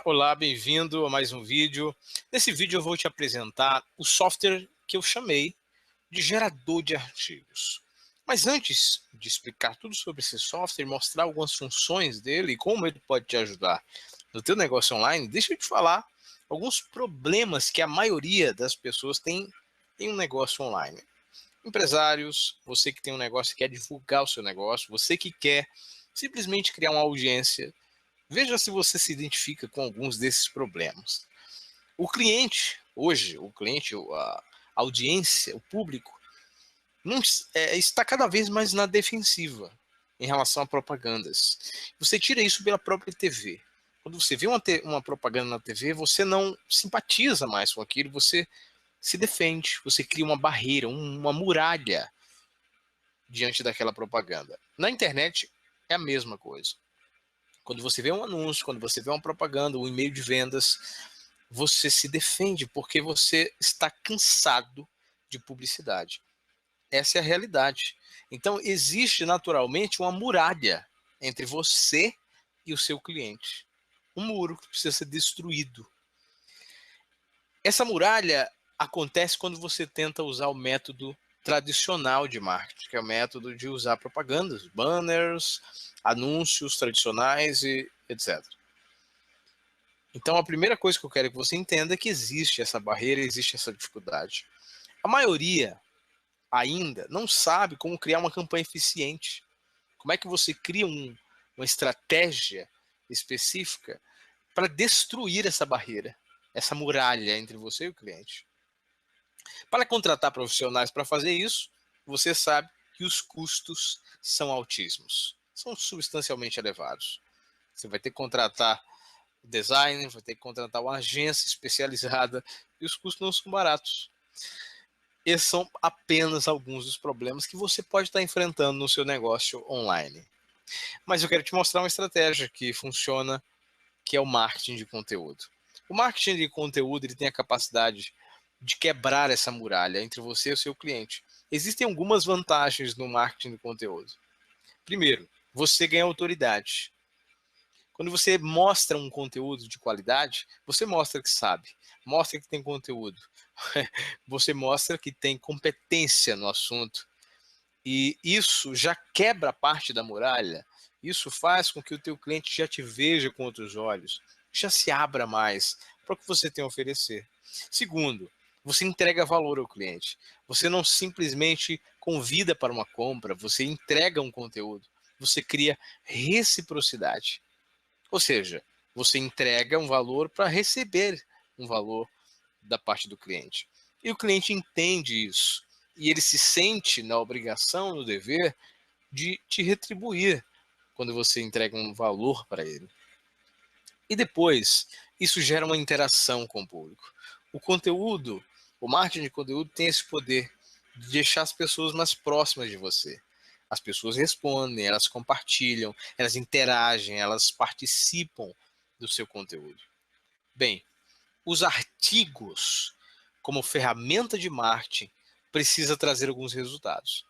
Olá, olá, bem-vindo a mais um vídeo. Nesse vídeo eu vou te apresentar o software que eu chamei de gerador de artigos. Mas antes de explicar tudo sobre esse software, mostrar algumas funções dele e como ele pode te ajudar no teu negócio online, deixa eu te falar alguns problemas que a maioria das pessoas tem em um negócio online. Empresários, você que tem um negócio e quer divulgar o seu negócio, você que quer simplesmente criar uma audiência. Veja se você se identifica com alguns desses problemas. O cliente, hoje, a audiência, o público, não, está cada vez mais na defensiva em relação a propagandas. Você tira isso pela própria TV. Quando você vê uma propaganda na TV, você não simpatiza mais com aquilo, você se defende, você cria uma barreira, uma muralha diante daquela propaganda. Na internet é a mesma coisa. Quando você vê um anúncio, quando você vê uma propaganda, um e-mail de vendas, você se defende porque você está cansado de publicidade. Essa é a realidade. Então, existe naturalmente uma muralha entre você e o seu cliente. Um muro que precisa ser destruído. Essa muralha acontece quando você tenta usar o método tradicional de marketing, que é o método de usar propagandas, banners, anúncios tradicionais e etc. Então, a primeira coisa que eu quero que você entenda é que existe essa barreira, existe essa dificuldade. A maioria ainda não sabe como criar uma campanha eficiente. Como é que você cria uma estratégia específica para destruir essa barreira, essa muralha entre você e o cliente. Para contratar profissionais para fazer isso, você sabe que os custos são altíssimos, são substancialmente elevados. Você vai ter que contratar designer, vai ter que contratar uma agência especializada e os custos não são baratos. Esses são apenas alguns dos problemas que você pode estar enfrentando no seu negócio online. Mas eu quero te mostrar uma estratégia que funciona, que é o marketing de conteúdo. O marketing de conteúdo ele tem a capacidade de quebrar essa muralha entre você e o seu cliente. Existem algumas vantagens no marketing de conteúdo. Primeiro, você ganha autoridade. Quando você mostra um conteúdo de qualidade, você mostra que sabe, mostra que tem conteúdo, você mostra que tem competência no assunto. E isso já quebra parte da muralha, isso faz com que o teu cliente já te veja com outros olhos, já se abra mais para o que você tem a oferecer. Segundo, você entrega valor ao cliente. Você não simplesmente convida para uma compra, você entrega um conteúdo, você cria reciprocidade. Ou seja, você entrega um valor para receber um valor da parte do cliente. E o cliente entende isso. E ele se sente na obrigação, no dever, de te retribuir quando você entrega um valor para ele. E depois, isso gera uma interação com o público. O conteúdo, o marketing de conteúdo tem esse poder de deixar as pessoas mais próximas de você. As pessoas respondem, elas compartilham, elas interagem, elas participam do seu conteúdo. Bem, os artigos, como ferramenta de marketing, precisa trazer alguns resultados.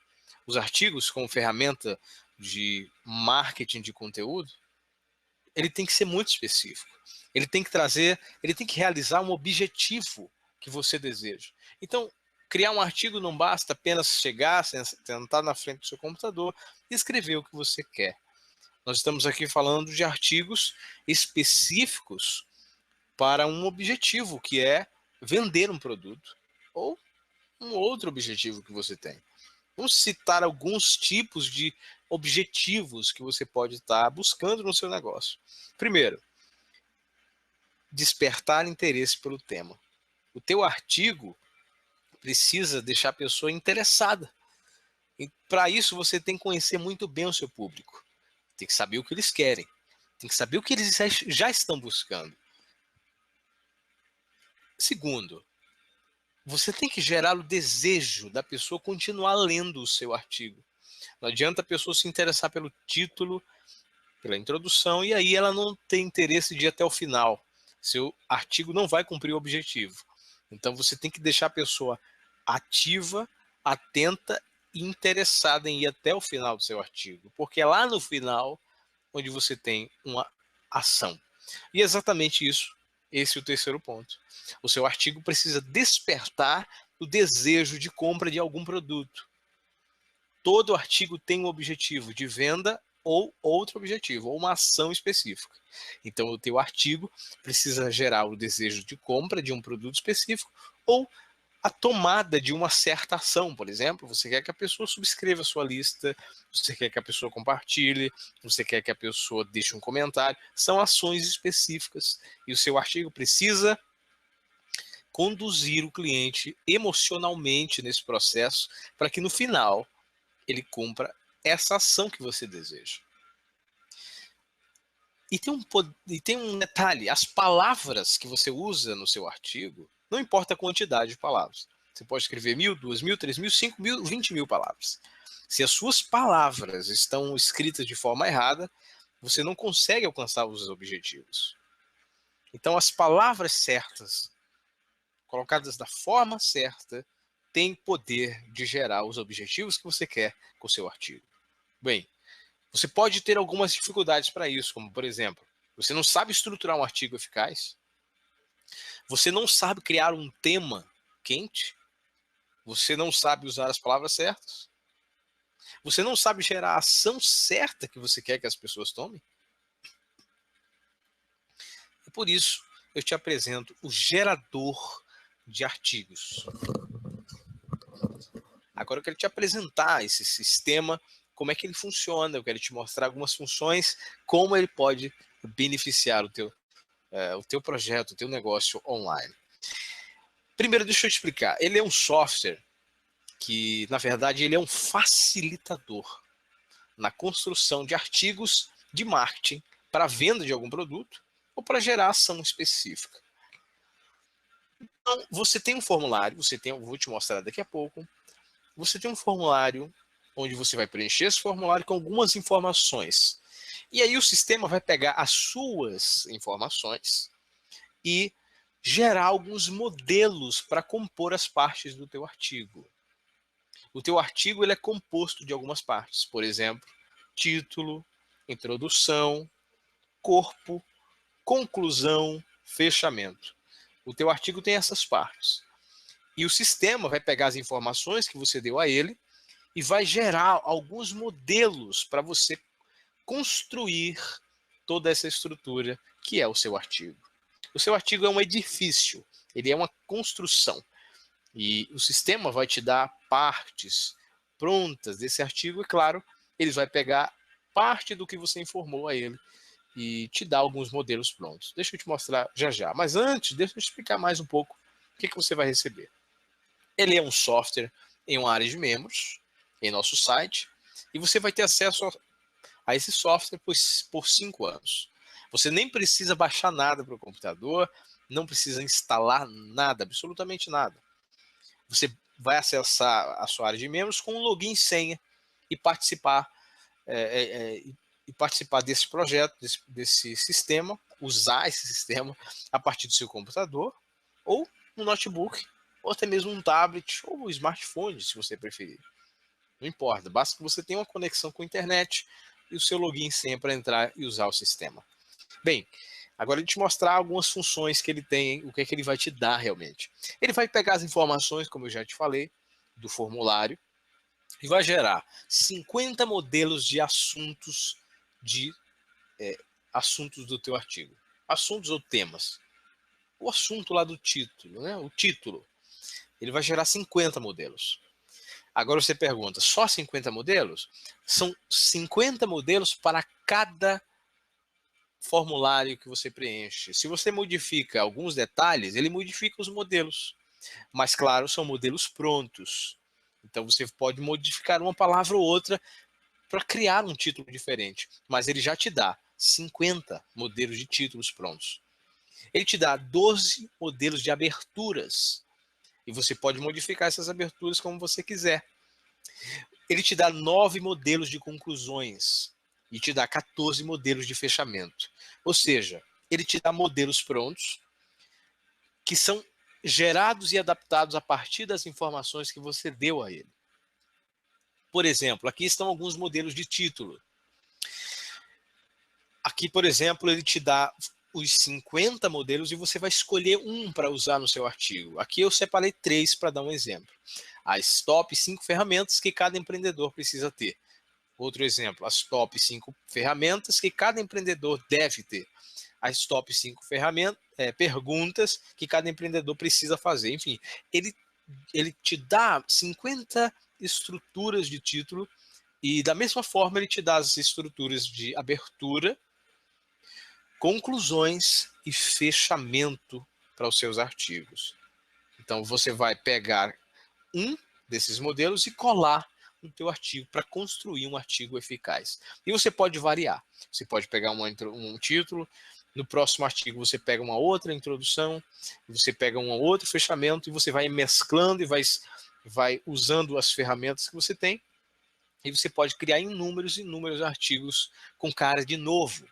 Os artigos, como ferramenta de marketing de conteúdo, ele tem que ser muito específico. Ele tem que trazer, ele tem que realizar um objetivo que você deseja. Então, criar um artigo não basta apenas chegar, sentar na frente do seu computador e escrever o que você quer. Nós estamos aqui falando de artigos específicos para um objetivo, que é vender um produto ou um outro objetivo que você tem. Vamos citar alguns tipos de objetivos que você pode estar buscando no seu negócio. Primeiro, despertar interesse pelo tema. O teu artigo precisa deixar a pessoa interessada. E para isso você tem que conhecer muito bem o seu público. Tem que saber o que eles querem. Tem que saber o que eles já estão buscando. Segundo, você tem que gerar o desejo da pessoa continuar lendo o seu artigo. Não adianta a pessoa se interessar pelo título, pela introdução, e aí ela não tem interesse de ir até o final. Seu artigo não vai cumprir o objetivo. Então você tem que deixar a pessoa ativa, atenta e interessada em ir até o final do seu artigo. Porque é lá no final onde você tem uma ação. E é exatamente isso, esse é o terceiro ponto. O seu artigo precisa despertar o desejo de compra de algum produto. Todo artigo tem um objetivo de venda ou outro objetivo, ou uma ação específica. Então, o teu artigo precisa gerar o desejo de compra de um produto específico ou a tomada de uma certa ação. Por exemplo, você quer que a pessoa subscreva a sua lista, você quer que a pessoa compartilhe, você quer que a pessoa deixe um comentário. São ações específicas e o seu artigo precisa conduzir o cliente emocionalmente nesse processo para que no final ele cumpra essa ação que você deseja. E tem um detalhe, as palavras que você usa no seu artigo, não importa a quantidade de palavras. Você pode escrever 1.000, 2.000, 3.000, 5.000, 20.000 palavras. Se as suas palavras estão escritas de forma errada, você não consegue alcançar os objetivos. Então, as palavras certas, colocadas da forma certa, têm poder de gerar os objetivos que você quer com o seu artigo. Bem, você pode ter algumas dificuldades para isso, como, por exemplo, você não sabe estruturar um artigo eficaz, você não sabe criar um tema quente, você não sabe usar as palavras certas, você não sabe gerar a ação certa que você quer que as pessoas tomem. E por isso, eu te apresento o gerador de artigos. Agora eu quero te apresentar esse sistema, como é que ele funciona, eu quero te mostrar algumas funções, como ele pode beneficiar o teu projeto, o teu negócio online. Primeiro, deixa eu te explicar. Ele é um software que, na verdade, ele é um facilitador na construção de artigos de marketing para a venda de algum produto ou para gerar ação específica. Então, você tem um formulário, eu vou te mostrar daqui a pouco, você tem um formulário onde você vai preencher esse formulário com algumas informações. E aí o sistema vai pegar as suas informações e gerar alguns modelos para compor as partes do teu artigo. O teu artigo ele é composto de algumas partes, por exemplo, título, introdução, corpo, conclusão, fechamento. O teu artigo tem essas partes. E o sistema vai pegar as informações que você deu a ele e vai gerar alguns modelos para você construir toda essa estrutura que é o seu artigo. O seu artigo é um edifício, ele é uma construção. E o sistema vai te dar partes prontas desse artigo, e claro, ele vai pegar parte do que você informou a ele e te dar alguns modelos prontos. Deixa eu te mostrar já já. Mas antes, deixa eu te explicar mais um pouco o que você vai receber. Ele é um software em uma área de membros, em nosso site, e você vai ter acesso a esse software por 5 anos. Você nem precisa baixar nada para o computador, não precisa instalar nada, absolutamente nada. Você vai acessar a sua área de membros com um login e senha e participar, desse projeto, desse sistema, usar esse sistema a partir do seu computador, ou um notebook, ou até mesmo um tablet, ou um smartphone, se você preferir. Não importa, basta que você tenha uma conexão com a internet e o seu login e senha para entrar e usar o sistema. Bem, agora eu vou te mostrar algumas funções que ele tem, o que é que ele vai te dar realmente. Ele vai pegar as informações, como eu já te falei, do formulário, e vai gerar 50 modelos de assuntos assuntos do teu artigo. Assuntos ou temas. O assunto lá do título, né? O título. Ele vai gerar 50 modelos. Agora você pergunta, só 50 modelos? São 50 modelos para cada formulário que você preenche. Se você modifica alguns detalhes, ele modifica os modelos. Mas, claro, são modelos prontos. Então, você pode modificar uma palavra ou outra para criar um título diferente. Mas ele já te dá 50 modelos de títulos prontos. Ele te dá 12 modelos de aberturas. E você pode modificar essas aberturas como você quiser. Ele te dá 9 modelos de conclusões e te dá 14 modelos de fechamento. Ou seja, ele te dá modelos prontos que são gerados e adaptados a partir das informações que você deu a ele. Por exemplo, aqui estão alguns modelos de título. Aqui, por exemplo, ele te dá os 50 modelos e você vai escolher um para usar no seu artigo. Aqui eu separei 3 para dar um exemplo. As top 5 ferramentas que cada empreendedor precisa ter. Outro exemplo, as top 5 ferramentas que cada empreendedor deve ter. As top 5 perguntas que cada empreendedor precisa fazer. Enfim, ele te dá 50 estruturas de título e, da mesma forma, ele te dá as estruturas de abertura, conclusões e fechamento para os seus artigos. Então, você vai pegar um desses modelos e colar no teu artigo para construir um artigo eficaz. E você pode variar. Você pode pegar um título, no próximo artigo você pega uma outra introdução, você pega um outro fechamento e você vai mesclando e vai usando as ferramentas que você tem e você pode criar inúmeros artigos com cara de novo.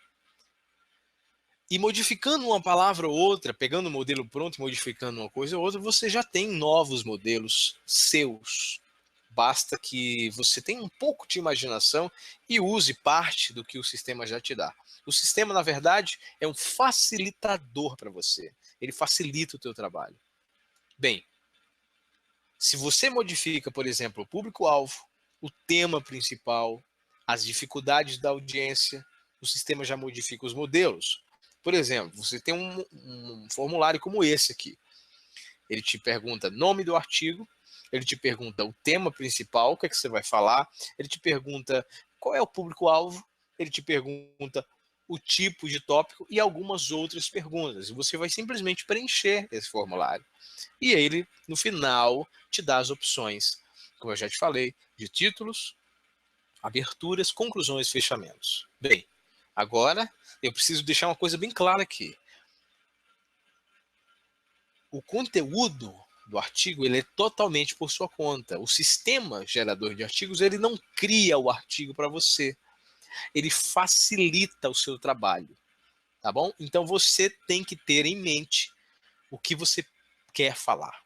E modificando uma palavra ou outra, pegando o modelo pronto e modificando uma coisa ou outra, você já tem novos modelos seus. Basta que você tenha um pouco de imaginação e use parte do que o sistema já te dá. O sistema, na verdade, é um facilitador para você. Ele facilita o teu trabalho. Bem, se você modifica, por exemplo, o público-alvo, o tema principal, as dificuldades da audiência, o sistema já modifica os modelos. Por exemplo, você tem um formulário como esse aqui. Ele te pergunta nome do artigo, ele te pergunta o tema principal, o que é que você vai falar, ele te pergunta qual é o público-alvo, ele te pergunta o tipo de tópico e algumas outras perguntas. E você vai simplesmente preencher esse formulário. E ele, no final, te dá as opções, como eu já te falei, de títulos, aberturas, conclusões, fechamentos. Bem, agora eu preciso deixar uma coisa bem clara aqui. O conteúdo do artigo ele é totalmente por sua conta. O sistema gerador de artigos ele não cria o artigo para você. Ele facilita o seu trabalho, tá bom? Então você tem que ter em mente o que você quer falar.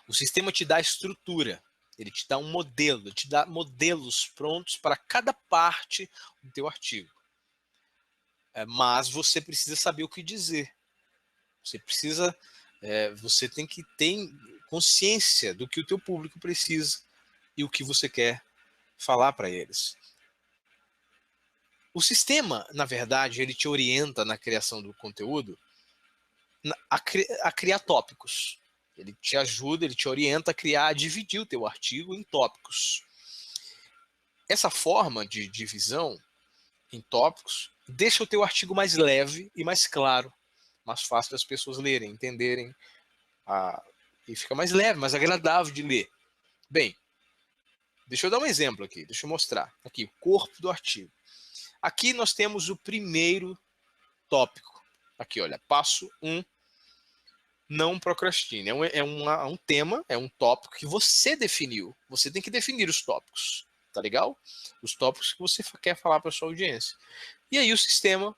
O sistema te dá estrutura, ele te dá um modelo, ele te dá modelos prontos para cada parte do teu artigo. Mas você precisa saber o que dizer. Você tem que ter consciência do que o teu público precisa e o que você quer falar para eles. O sistema, na verdade, ele te orienta na criação do conteúdo a criar tópicos. Ele te ajuda, ele te orienta a dividir o teu artigo em tópicos. Essa forma de divisão em tópicos deixa o teu artigo mais leve e mais claro, mais fácil das pessoas lerem, entenderem, e fica mais leve, mais agradável de ler. Bem, deixa eu dar um exemplo aqui, deixa eu mostrar. Aqui, o corpo do artigo. Aqui nós temos o primeiro tópico. Aqui, olha, passo 1, não procrastine. É um tema, é um tópico que você definiu. Você tem que definir os tópicos, tá legal? Os tópicos que você quer falar para sua audiência. E aí o sistema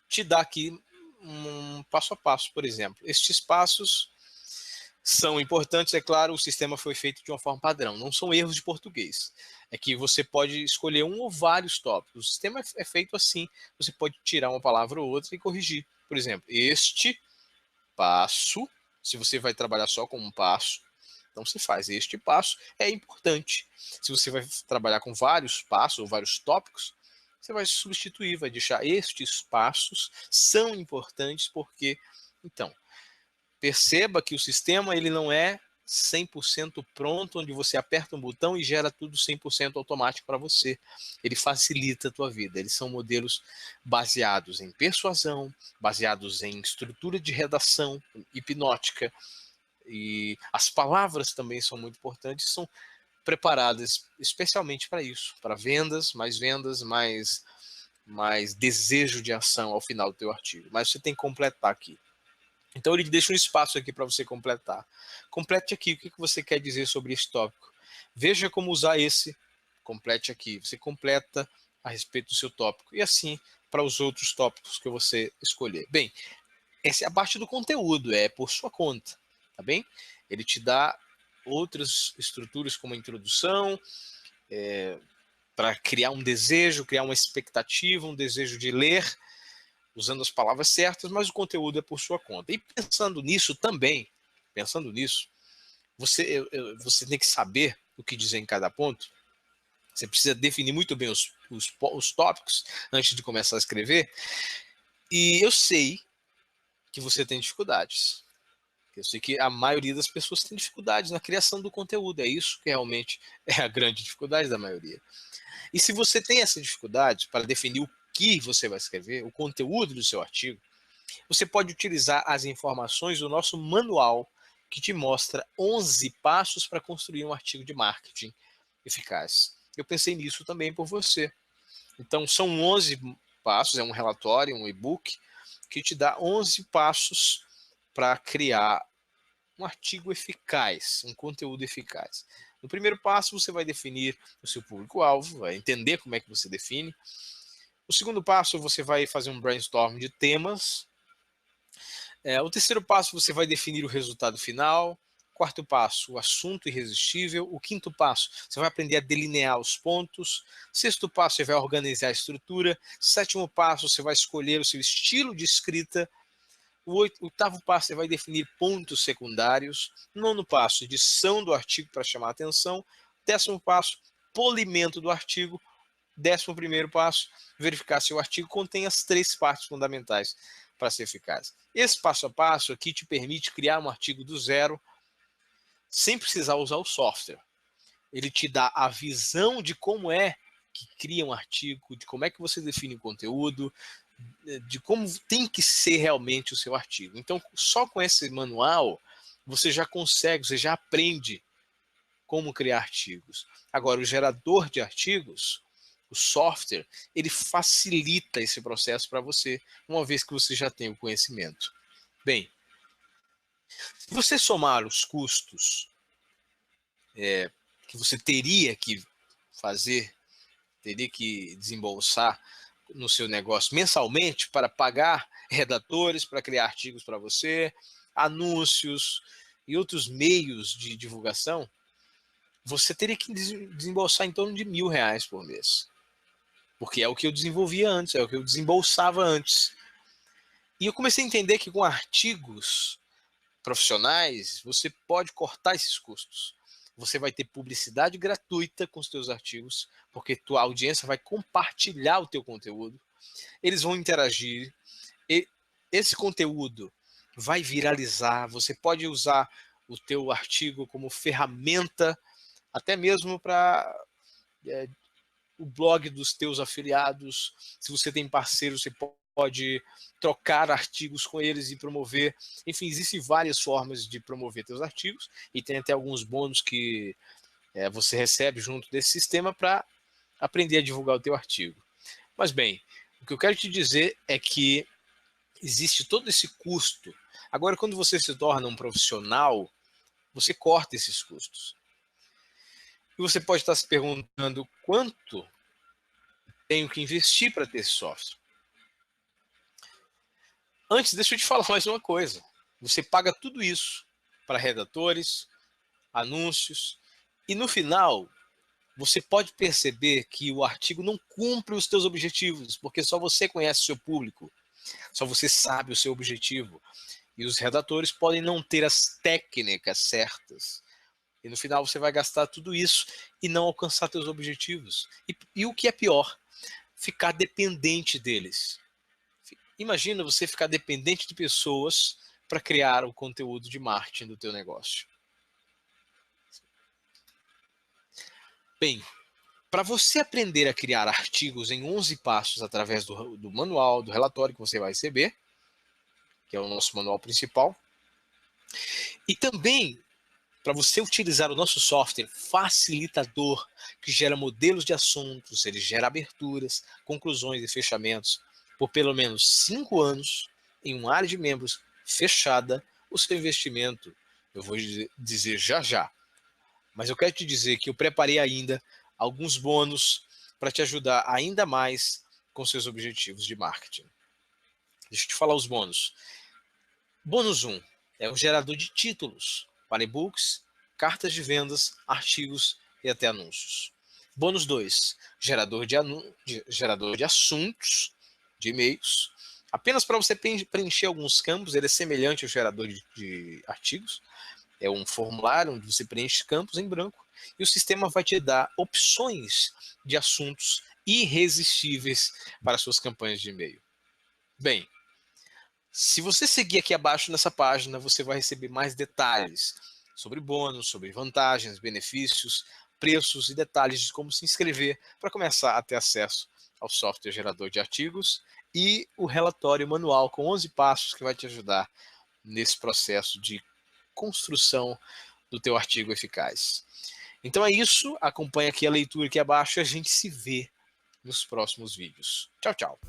te dá aqui um passo a passo, por exemplo. Estes passos são importantes, é claro, o sistema foi feito de uma forma padrão, não são erros de português. É que você pode escolher um ou vários tópicos. O sistema é feito assim, você pode tirar uma palavra ou outra e corrigir. Por exemplo, este passo, se você vai trabalhar só com um passo, então você faz este passo, é importante. Se você vai trabalhar com vários passos ou vários tópicos, você vai substituir, vai deixar estes passos são importantes porque, então, perceba que o sistema ele não é 100% pronto, onde você aperta um botão e gera tudo 100% automático para você. Ele facilita a tua vida. Eles são modelos baseados em persuasão, baseados em estrutura de redação hipnótica. E as palavras também são muito importantes, são preparadas especialmente para isso, para vendas, mais desejo de ação ao final do teu artigo. Mas você tem que completar aqui. Então ele deixa um espaço aqui para você completar. Complete aqui o que você quer dizer sobre esse tópico. Veja como usar esse, complete aqui. Você completa a respeito do seu tópico. E assim para os outros tópicos que você escolher. Bem, essa é a parte do conteúdo, é por sua conta, tá bem? Ele te dá outras estruturas como a introdução, para criar um desejo, criar uma expectativa, um desejo de ler, usando as palavras certas, mas o conteúdo é por sua conta. E pensando nisso também, pensando nisso, você tem que saber o que dizer em cada ponto. Você precisa definir muito bem os tópicos antes de começar a escrever. E eu sei que você tem dificuldades. Eu sei que a maioria das pessoas tem dificuldades na criação do conteúdo. É isso que realmente é a grande dificuldade da maioria. E se você tem essa dificuldade para definir o que você vai escrever, o conteúdo do seu artigo, você pode utilizar as informações do nosso manual que te mostra 11 passos para construir um artigo de marketing eficaz. Eu pensei nisso também por você. Então, são 11 passos, é um relatório, um e-book, que te dá 11 passos para criar um artigo eficaz, um conteúdo eficaz. No primeiro passo, você vai definir o seu público-alvo, vai entender como é que você define. No segundo passo, você vai fazer um brainstorm de temas. O terceiro passo, você vai definir o resultado final. Quarto passo, o assunto irresistível. O quinto passo, você vai aprender a delinear os pontos. Sexto passo, você vai organizar a estrutura. Sétimo passo, você vai escolher o seu estilo de escrita. O oitavo passo, você vai definir pontos secundários. Nono passo, edição do artigo para chamar a atenção. Décimo passo, polimento do artigo. 11º passo, verificar se o artigo contém as 3 partes fundamentais para ser eficaz. Esse passo a passo aqui te permite criar um artigo do zero, sem precisar usar o software. Ele te dá a visão de como é que cria um artigo, de como é que você define o conteúdo, de como tem que ser realmente o seu artigo. Então, só com esse manual, você já consegue, você já aprende como criar artigos. Agora, o gerador de artigos, o software, ele facilita esse processo para você, uma vez que você já tem o conhecimento. Bem, se você somar os custos que você teria que fazer, teria que desembolsar no seu negócio mensalmente para pagar redatores, para criar artigos para você, anúncios e outros meios de divulgação, você teria que desembolsar em torno de R$ 1.000 por mês. Porque é o que eu desenvolvia antes, é o que eu desembolsava antes. E eu comecei a entender que com artigos profissionais, você pode cortar esses custos. Você vai ter publicidade gratuita com os teus artigos, porque tua audiência vai compartilhar o teu conteúdo, eles vão interagir, e esse conteúdo vai viralizar, você pode usar o teu artigo como ferramenta, até mesmo para o blog dos teus afiliados. Se você tem parceiros, você pode trocar artigos com eles e promover. Enfim, existem várias formas de promover teus artigos e tem até alguns bônus que você recebe junto desse sistema para aprender a divulgar o teu artigo. Mas bem, o que eu quero te dizer é que existe todo esse custo. Agora, quando você se torna um profissional, você corta esses custos. E você pode estar se perguntando quanto tenho que investir para ter esse software. Antes, deixa eu te falar mais uma coisa. Você paga tudo isso para redatores, anúncios, e no final, você pode perceber que o artigo não cumpre os teus objetivos, porque só você conhece o seu público, só você sabe o seu objetivo. E os redatores podem não ter as técnicas certas. E no final você vai gastar tudo isso e não alcançar teus objetivos. E o que é pior, ficar dependente deles. Imagina você ficar dependente de pessoas para criar o conteúdo de marketing do teu negócio. Bem, para você aprender a criar artigos em 11 passos através do manual, do relatório que você vai receber, que é o nosso manual principal, e também para você utilizar o nosso software facilitador, que gera modelos de assuntos, ele gera aberturas, conclusões e fechamentos, por pelo menos 5 anos, em uma área de membros fechada, o seu investimento, eu vou dizer já já, mas eu quero te dizer que eu preparei ainda alguns bônus para te ajudar ainda mais com seus objetivos de marketing. Deixa eu te falar os bônus. Bônus 1 é o gerador de títulos para e-books, cartas de vendas, artigos e até anúncios. Bônus 2, gerador de assuntos, de e-mails. Apenas para você preencher alguns campos, ele é semelhante ao gerador de artigos. É um formulário onde você preenche campos em branco e o sistema vai te dar opções de assuntos irresistíveis para suas campanhas de e-mail. Bem, se você seguir aqui abaixo nessa página, você vai receber mais detalhes sobre bônus, sobre vantagens, benefícios, preços e detalhes de como se inscrever para começar a ter acesso ao software gerador de artigos e o relatório manual com 11 passos que vai te ajudar nesse processo de construção do teu artigo eficaz. Então é isso, acompanha aqui a leitura aqui abaixo e a gente se vê nos próximos vídeos. Tchau, tchau.